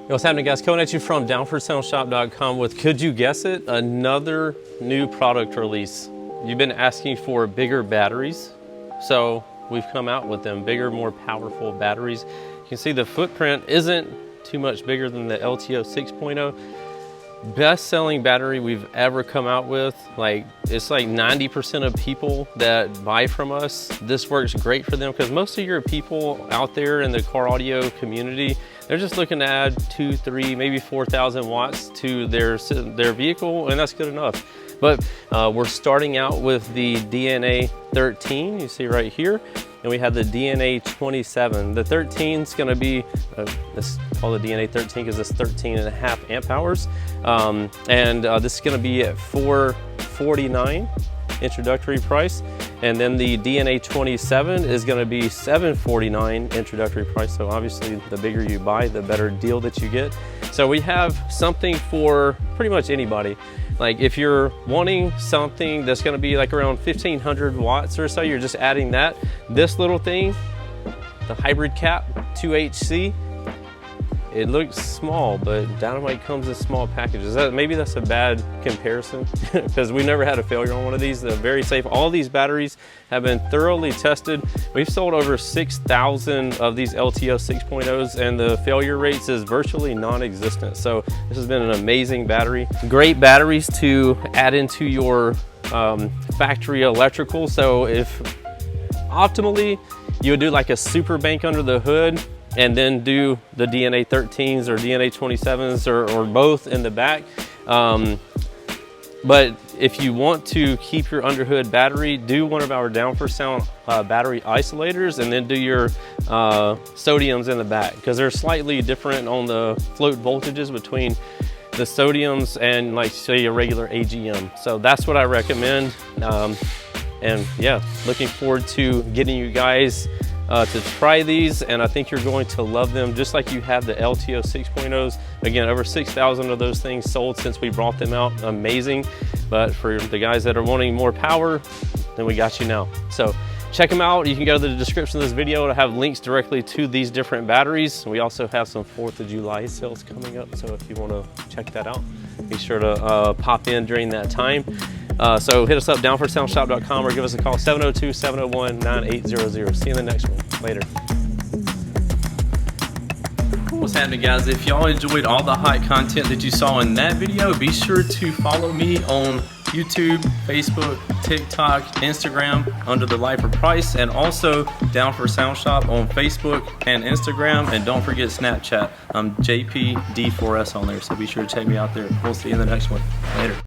Hey, what's happening, guys? Coming at you from down4soundshop.com with, could you guess it, another new product release. You've been asking for bigger batteries, so we've come out with them, bigger, more powerful batteries. You can see the footprint isn't too much bigger than the LTO 6.0. Best-selling battery we've ever come out with. It's like 90% of people that buy from us, this works great for them, because most of your people out there in the car audio community, they're just looking to add 2, 3, maybe 4,000 watts to their vehicle, and that's good enough. But we're starting out with the DNA-13, you see right here, and we have the DNA-27. The 13 is going to be, let's call the DNA-13 because it's 13.5 amp hours. This is going to be at $449 introductory price. And then the DNA-27 is going to be $749 introductory price. So obviously the bigger you buy, the better deal that you get. So we have something for pretty much anybody. Like if you're wanting something that's going to be like around 1,500 watts or so, you're just adding that. This little thing, the hybrid cap 2HC, it looks small, but Dynamite comes in small packages. Maybe that's a bad comparison because we never had a failure on one of these. They're very safe. All these batteries have been thoroughly tested. We've sold over 6,000 of these LTO 6.0s, and the failure rates is virtually non-existent. So this has been an amazing battery. Great batteries to add into your factory electrical. So if optimally, you would do like a super bank under the hood and then do the DNA-13s or DNA-27s or both in the back. But if you want to keep your underhood battery, do one of our Down4Sound battery isolators, and then do your sodiums in the back, because they're slightly different on the float voltages between the sodiums and, like, say, a regular AGM. So that's what I recommend. And yeah, looking forward to getting you guys to try these, and I think you're going to love them just like you have the LTO 6.0s. Again, over 6,000 of those things sold since we brought them out. Amazing. But for the guys that are wanting more power, then we got you now. So check them out. You can go to the description of this video to have links directly to these different batteries. We also have some 4th of July sales coming up, so if you want to check that out, be sure to pop in during that time. So hit us up, down4soundshop.com, or give us a call, 702-701-9800. See you in the next one. Later. What's happening, guys? If y'all enjoyed all the hot content that you saw in that video, be sure to follow me on YouTube, Facebook, TikTok, Instagram under the Lifer Price, and also Down4Sound Shop on Facebook and Instagram. And don't forget Snapchat. I'm JPD4S on there, so be sure to check me out there. We'll see you in the next one. Later.